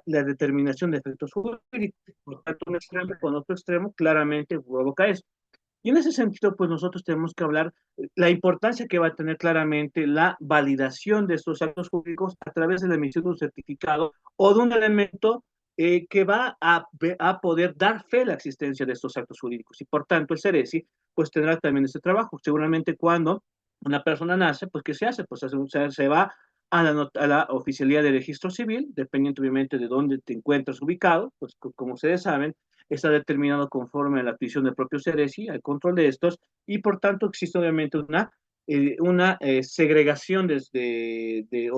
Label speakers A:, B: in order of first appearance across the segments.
A: la determinación de efectos jurídicos. Por tanto, un extremo con otro extremo claramente provoca eso. Y en ese sentido, pues nosotros tenemos que hablar la importancia que va a tener claramente la validación de estos actos jurídicos a través de la emisión de un certificado o de un elemento que va a poder dar fe a la existencia de estos actos jurídicos. Y por tanto, el CERESI pues tendrá también este trabajo. Seguramente cuando una persona nace, pues ¿qué se hace? Pues se va a la oficialía de registro civil, dependiendo obviamente de dónde te encuentras ubicado, pues como ustedes saben, está determinado conforme a la adquisición del propio CERESI, al control de estos, y por tanto existe obviamente una segregación de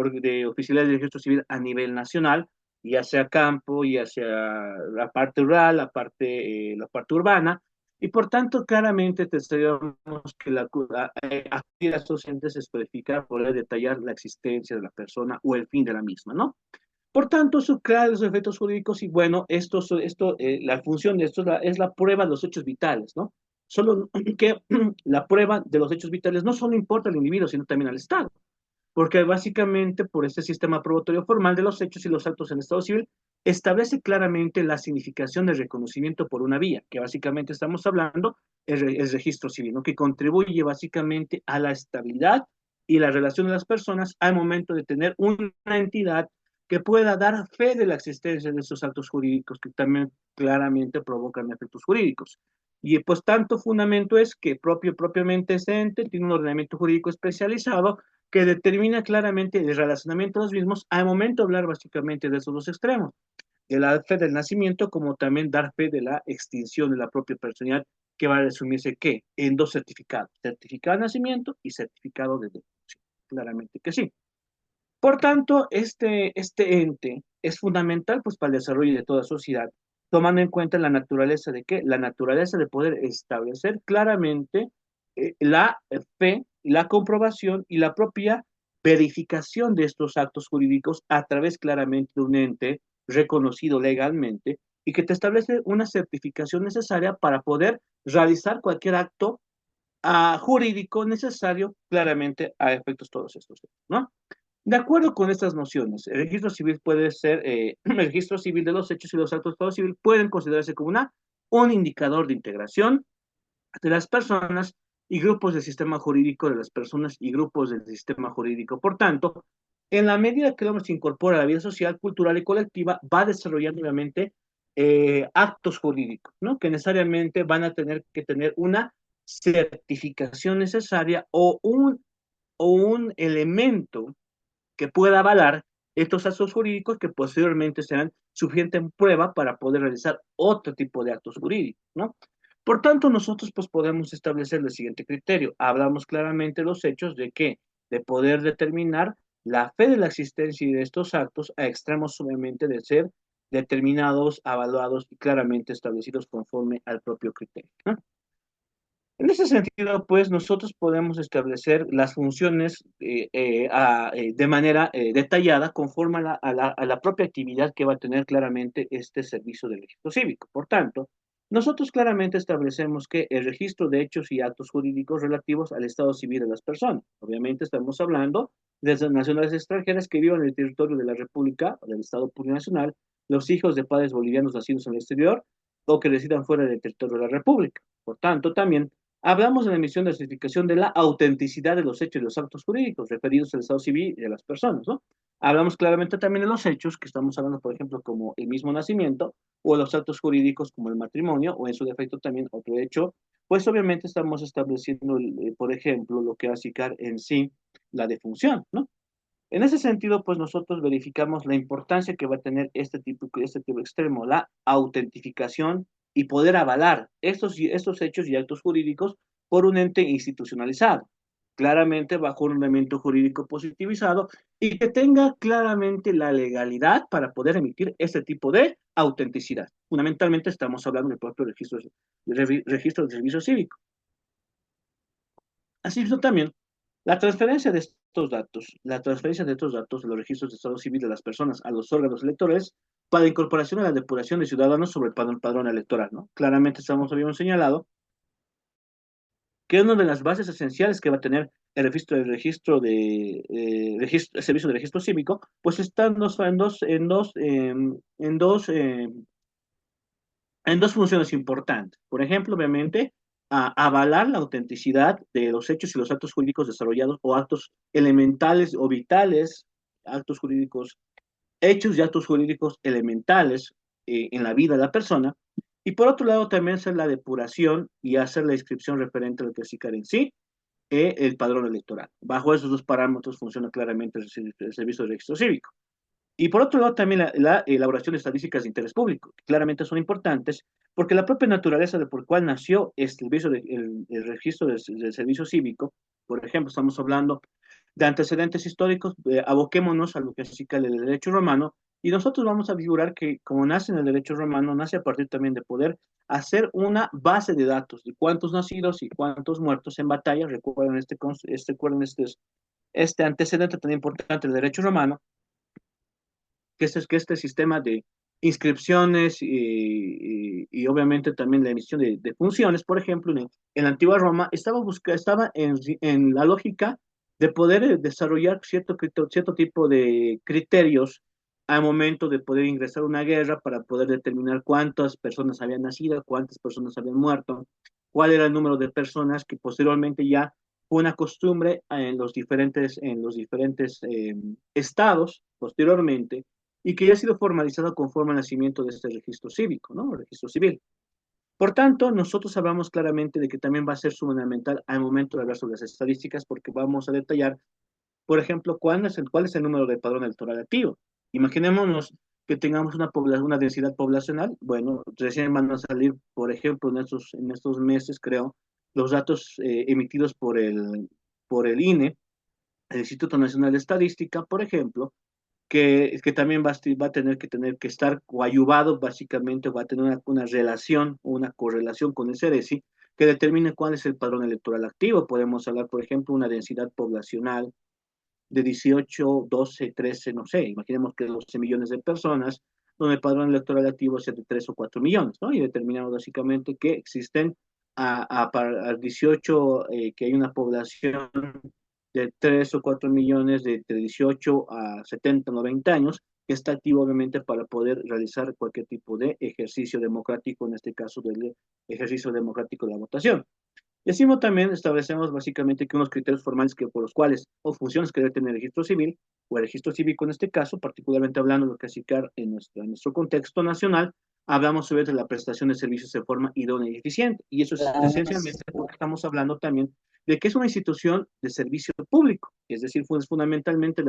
A: oficiales de registro civil a nivel nacional, ya sea campo, ya sea la parte rural, la parte urbana, y por tanto claramente tendríamos que aquí las docentes especificar, poder detallar la existencia de la persona o el fin de la misma, ¿no? Por tanto, eso crea los efectos jurídicos y bueno, la función de esto es la prueba de los hechos vitales, ¿no? Solo que la prueba de los hechos vitales no solo importa al individuo, sino también al Estado, porque básicamente por este sistema probatorio formal de los hechos y los actos en Estado civil establece claramente la significación del reconocimiento por una vía, que básicamente estamos hablando el registro civil, ¿no? Que contribuye básicamente a la estabilidad y la relación de las personas al momento de tener una entidad que pueda dar fe de la existencia de esos actos jurídicos que también claramente provocan efectos jurídicos. Y pues tanto fundamento es que propiamente ese ente tiene un ordenamiento jurídico especializado que determina claramente el relacionamiento de los mismos al momento de hablar básicamente de esos dos extremos, de la fe del nacimiento como también dar fe de la extinción de la propia personalidad que va a resumirse ¿qué? En dos certificados, certificado de nacimiento y certificado de defunción, claramente que sí. Por tanto, este ente es fundamental pues, para el desarrollo de toda sociedad, tomando en cuenta la naturaleza de qué? La naturaleza de poder establecer claramente la fe, la comprobación y la propia verificación de estos actos jurídicos a través claramente de un ente reconocido legalmente y que te establece una certificación necesaria para poder realizar cualquier acto jurídico necesario claramente a efectos todos estos, ¿no? De acuerdo con estas nociones, el registro civil puede ser, el registro civil de los hechos y los actos de Estado civil pueden considerarse como un indicador de integración de las personas y grupos del sistema jurídico de las personas y grupos del sistema jurídico. Por tanto, en la medida que el hombre se incorpora a la vida social, cultural y colectiva, va desarrollando obviamente actos jurídicos, ¿no? Que necesariamente van a tener que tener una certificación necesaria o un elemento que pueda avalar estos actos jurídicos que posteriormente serán suficiente prueba para poder realizar otro tipo de actos jurídicos, ¿no? Por tanto, nosotros pues podemos establecer el siguiente criterio. Hablamos claramente de los hechos de que, de poder determinar la fe de la existencia de estos actos a extremos obviamente de ser determinados, avaluados y claramente establecidos conforme al propio criterio, ¿no? En ese sentido, pues nosotros podemos establecer las funciones de manera detallada conforme a la propia actividad que va a tener claramente este servicio de registro cívico. Por tanto, nosotros claramente establecemos que el registro de hechos y actos jurídicos relativos al estado civil de las personas. Obviamente estamos hablando de las nacionales extranjeras que vivan en el territorio de la República o del Estado plurinacional, los hijos de padres bolivianos nacidos en el exterior o que residan fuera del territorio de la República. Por tanto, también hablamos de la emisión de la certificación de la autenticidad de los hechos y los actos jurídicos referidos al estado civil y de las personas, ¿no? Hablamos claramente también de los hechos, que estamos hablando, por ejemplo, como el mismo nacimiento, o los actos jurídicos como el matrimonio, o en su defecto también otro hecho, pues obviamente estamos estableciendo, por ejemplo, lo que va a significar en sí la defunción, ¿no? En ese sentido, pues nosotros verificamos la importancia que va a tener este tipo extremo, la autentificación y poder avalar estos hechos y actos jurídicos por un ente institucionalizado, claramente bajo un elemento jurídico positivizado y que tenga claramente la legalidad para poder emitir este tipo de autenticidad. Fundamentalmente estamos hablando del propio registro del servicio cívico. Así también la transferencia de estos datos de los registros de Estado civil de las personas a los órganos electorales para incorporación a la depuración de ciudadanos sobre el padrón electoral, ¿no? Claramente habíamos señalado que una de las bases esenciales que va a tener el servicio de registro cívico, pues está en dos funciones importantes. Por ejemplo, obviamente, avalar la autenticidad de los hechos y los actos jurídicos desarrollados o actos elementales o vitales, actos jurídicos, hechos y actos jurídicos elementales en la vida de la persona. Y por otro lado, también hacer la depuración y hacer la inscripción referente a lo que es ICAR en sí, el padrón electoral. Bajo esos dos parámetros funciona claramente el servicio de registro cívico. Y por otro lado, también la elaboración de estadísticas de interés público, que claramente son importantes, porque la propia naturaleza de por cual nació este el registro del servicio cívico, por ejemplo, estamos hablando de antecedentes históricos, aboquémonos a lo que significa el derecho romano, y nosotros vamos a figurar que como nace en el derecho romano, nace a partir también de poder hacer una base de datos de cuántos nacidos y cuántos muertos en batalla, recuerden este antecedente tan importante del derecho romano, que este sistema de inscripciones y obviamente también la emisión de funciones, por ejemplo, en la antigua Roma, estaba en la lógica de poder desarrollar cierto tipo de criterios al momento de poder ingresar a una guerra para poder determinar cuántas personas habían nacido, cuántas personas habían muerto, cuál era el número de personas que posteriormente ya fue una costumbre en los diferentes estados posteriormente y que ya ha sido formalizado conforme al nacimiento de este registro cívico, ¿no? El registro civil. Por tanto, nosotros hablamos claramente de que también va a ser fundamental al momento de hablar sobre las estadísticas, porque vamos a detallar, por ejemplo, cuál es el número de padrón electoral activo. Imaginémonos que tengamos una densidad poblacional, bueno, recién van a salir, por ejemplo, en estos meses, creo, los datos emitidos por el INE, el Instituto Nacional de Estadística, por ejemplo, que también va a tener que estar coadyuvado, básicamente, va a tener una relación, una correlación con el CERESI, que determine cuál es el padrón electoral activo. Podemos hablar, por ejemplo, una densidad poblacional de 18, 12, 13, no sé, imaginemos que 12 millones de personas, donde el padrón electoral activo sea de 3 o 4 millones, ¿no? Y determinamos básicamente que existen a 18, que hay una población de 3 o 4 millones de 18 a 70, 90 años, que está activo obviamente para poder realizar cualquier tipo de ejercicio democrático, en este caso del ejercicio democrático de la votación. Y así también establecemos básicamente que unos criterios formales que por los cuales, o funciones que debe tener el registro civil, o el registro cívico en este caso, particularmente hablando de lo que es ICAR en nuestro contexto nacional, hablamos sobre la prestación de servicios de forma idónea y eficiente. Y eso es esencialmente porque estamos hablando también de que es una institución de servicio público, es decir, fundamentalmente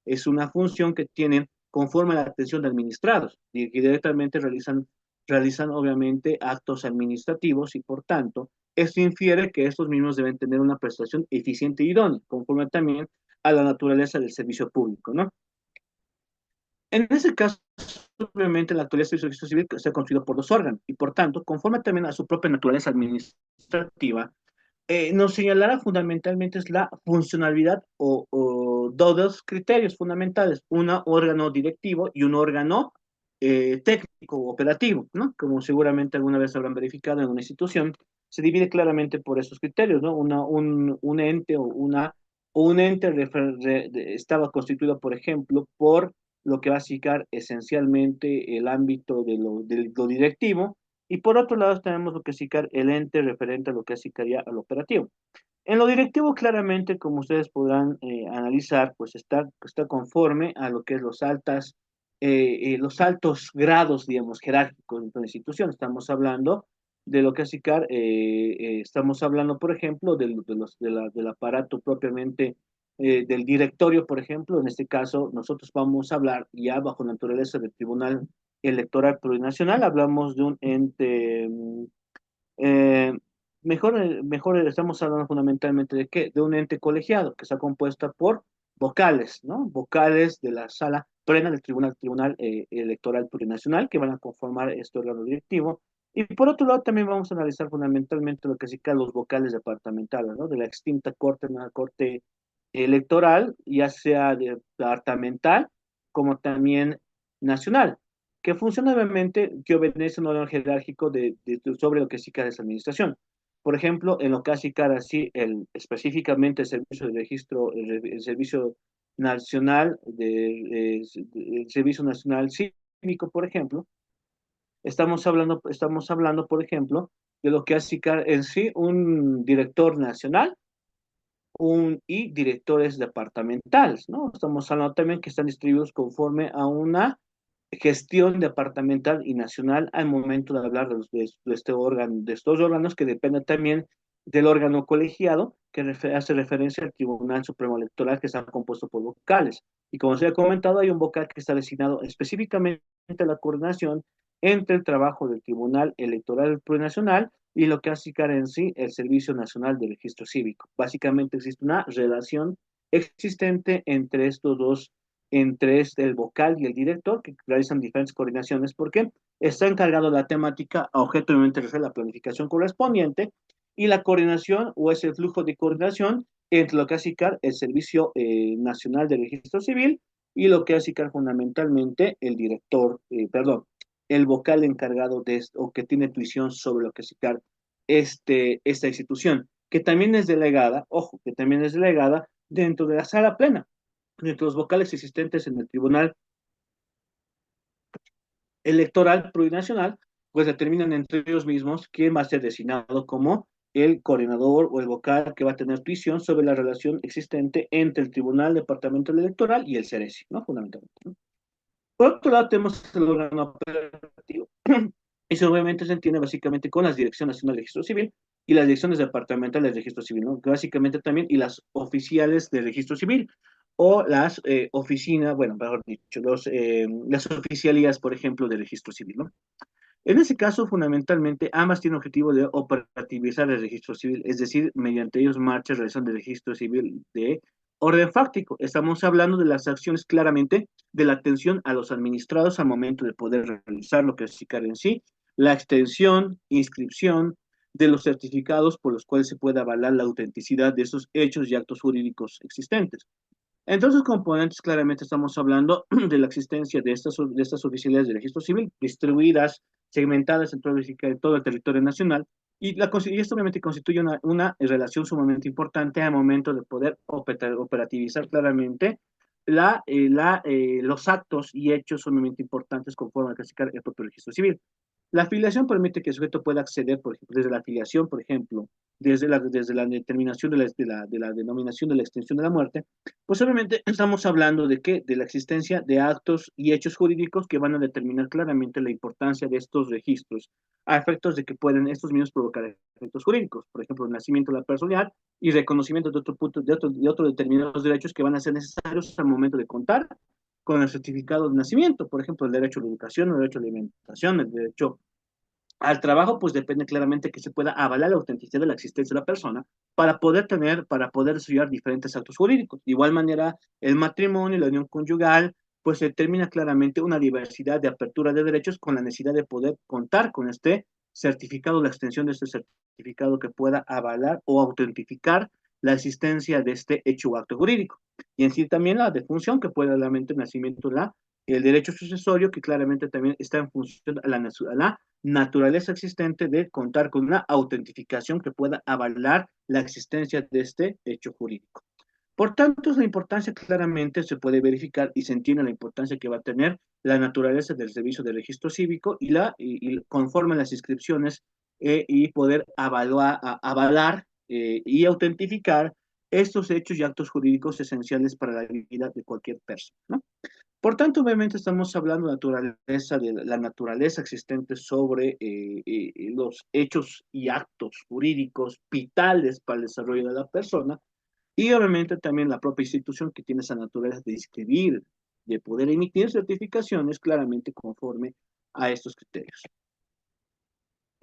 A: es una función que tiene conforme a la atención de administrados y que directamente realizan obviamente actos administrativos y por tanto esto infiere que estos mismos deben tener una prestación eficiente y idónea, conforme también a la naturaleza del servicio público, ¿no? En ese caso, obviamente, la actualidad del servicio civil está construido por dos órganos y, por tanto, conforme también a su propia naturaleza administrativa, nos señalará fundamentalmente es la funcionalidad o dos criterios fundamentales, un órgano directivo y un órgano técnico o operativo, ¿no? Como seguramente alguna vez habrán verificado en una institución, se divide claramente por esos criterios, ¿no? Un ente o un ente estaba constituido, por ejemplo, por lo que va a significar esencialmente el ámbito de lo directivo, y por otro lado tenemos lo que es ICAR, el ente referente a lo que es ICAR al operativo. En lo directivo, claramente, como ustedes podrán analizar, pues está conforme a lo que es los altos grados, digamos, jerárquicos de la institución. Estamos hablando de lo que es ICAR, estamos hablando, por ejemplo, del aparato propiamente del directorio, por ejemplo. En este caso, nosotros vamos a hablar ya bajo la naturaleza del Tribunal Electoral Plurinacional, hablamos de un ente eh, mejor estamos hablando fundamentalmente de qué, de un ente colegiado que está compuesta por vocales, ¿no? Vocales de la sala plena del Tribunal Electoral Plurinacional que van a conformar este órgano directivo. Y por otro lado, también vamos a analizar fundamentalmente lo que significa los vocales departamentales, ¿no? De la extinta Corte, una Corte Electoral, ya sea departamental como también nacional, que funciona obviamente, que obedece a un orden jerárquico sobre lo que significa esa administración. Por ejemplo, en lo que hace cara así, específicamente el servicio de registro, el Servicio Nacional el Servicio Nacional Cívico, por ejemplo, estamos hablando, por ejemplo, de lo que hace cara en sí un director nacional y directores departamentales, ¿no? Estamos hablando también que están distribuidos conforme a una gestión departamental y nacional al momento de hablar de este órgano, de estos órganos que dependen también del órgano colegiado que hace referencia al Tribunal Supremo Electoral que está compuesto por vocales. Y como se ha comentado, hay un vocal que está destinado específicamente a la coordinación entre el trabajo del Tribunal Electoral Plurinacional y lo que hace cara en sí el Servicio Nacional de Registro Cívico. Básicamente existe una relación existente entre estos dos, el vocal y el director, que realizan diferentes coordinaciones, porque está encargado de la temática a objeto de la planificación correspondiente y la coordinación o es el flujo de coordinación entre lo que hace el Servicio Nacional de Registro Civil y lo que hace fundamentalmente el director, perdón, el vocal encargado de esto, o que tiene tuición sobre lo que hace esta institución, que también es delegada, ojo, que también es delegada dentro de la sala plena, dentro de los vocales existentes en el Tribunal Electoral Plurinacional, pues determinan entre ellos mismos quién va a ser designado como el coordinador o el vocal que va a tener visión sobre la relación existente entre el Tribunal Departamental Electoral y el CERESI, ¿no? Fundamentalmente, ¿no? Por otro lado, tenemos el órgano operativo. Eso obviamente se entiende básicamente con las Direcciones Nacionales de Registro Civil y las direcciones departamentales de registro civil, ¿no? Que básicamente también, y las oficiales de registro civil, o las oficinas, bueno, mejor dicho, las oficialías, por ejemplo, de registro civil, ¿no? En ese caso, fundamentalmente, ambas tienen objetivo de operativizar el registro civil, es decir, mediante ellos marcha realización de registro civil de orden fáctico. Estamos hablando de las acciones claramente de la atención a los administrados al momento de poder realizar lo que es SICAR en sí, la extensión, inscripción de los certificados por los cuales se puede avalar la autenticidad de esos hechos y actos jurídicos existentes. Entre sus componentes, claramente estamos hablando de la existencia de estas oficialidades de registro civil distribuidas, segmentadas en todo el territorio nacional, y esto obviamente constituye una relación sumamente importante al momento de poder operativizar claramente los actos y hechos sumamente importantes conforme a clasificar el propio registro civil. La afiliación permite que el sujeto pueda acceder, por ejemplo, desde la afiliación, por ejemplo, desde la determinación de la denominación de la extensión de la muerte, pues obviamente estamos hablando de qué, de la existencia de actos y hechos jurídicos que van a determinar claramente la importancia de estos registros, a efectos de que pueden estos mismos provocar efectos jurídicos, por ejemplo, el nacimiento de la personalidad y reconocimiento de otros determinados derechos que van a ser necesarios al momento de contar con el certificado de nacimiento, por ejemplo, el derecho a la educación, el derecho a la alimentación, el derecho al trabajo, pues depende claramente que se pueda avalar la autenticidad de la existencia de la persona para poder desarrollar diferentes actos jurídicos. De igual manera, el matrimonio y la unión conyugal, pues determina claramente una diversidad de apertura de derechos con la necesidad de poder contar con este certificado, la extensión de este certificado que pueda avalar o autentificar la existencia de este hecho o acto jurídico. Y en sí también la defunción que puede realmente el nacimiento, el derecho sucesorio que claramente también está en función a la naturaleza existente de contar con una autentificación que pueda avalar la existencia de este hecho jurídico. Por tanto, la importancia claramente se puede verificar y se entiende la importancia que va a tener la naturaleza del servicio de registro cívico y conforme a las inscripciones y poder avalar y autentificar estos hechos y actos jurídicos esenciales para la vida de cualquier persona, ¿no? Por tanto, obviamente estamos hablando de la naturaleza existente sobre los hechos y actos jurídicos vitales para el desarrollo de la persona y obviamente también la propia institución que tiene esa naturaleza de inscribir, de poder emitir certificaciones claramente conforme a estos criterios.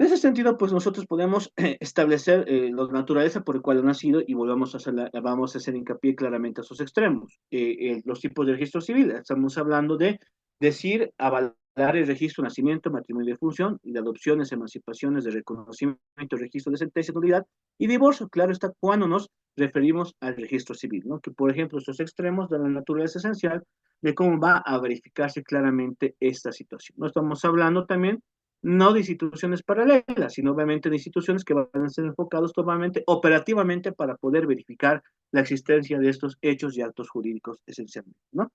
A: En ese sentido, pues nosotros podemos establecer la naturaleza por el cual ha nacido y vamos a hacer hincapié claramente a sus extremos. Los tipos de registro civil, estamos hablando de decir, avalar el registro de nacimiento, matrimonio y defunción, y de adopciones, emancipaciones, de reconocimiento, registro de sentencia, nulidad y divorcio. Claro está cuando nos referimos al registro civil, ¿no? Que por ejemplo, estos extremos de la naturaleza esencial de cómo va a verificarse claramente esta situación. No estamos hablando también no de instituciones paralelas, sino obviamente de instituciones que van a ser enfocados totalmente operativamente para poder verificar la existencia de estos hechos y actos jurídicos esencialmente, ¿no?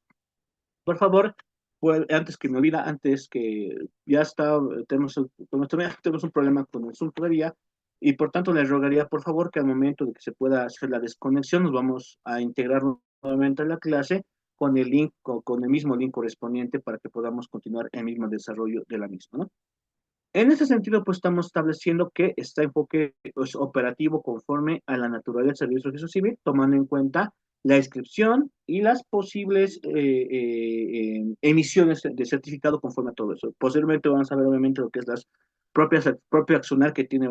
A: Por favor, pues, antes que me olvida, antes que ya está, tenemos un problema con el Zoom todavía, y por tanto les rogaría, por favor, que al momento de que se pueda hacer la desconexión, nos vamos a integrar nuevamente a la clase con el link, con el mismo link correspondiente para que podamos continuar el mismo desarrollo de la misma, ¿no? En ese sentido, pues estamos estableciendo que este enfoque pues, operativo conforme a la naturaleza del servicio civil, tomando en cuenta la inscripción y las posibles emisiones de certificado conforme a todo eso. Posteriormente vamos a ver obviamente lo que es las propio accionar que tiene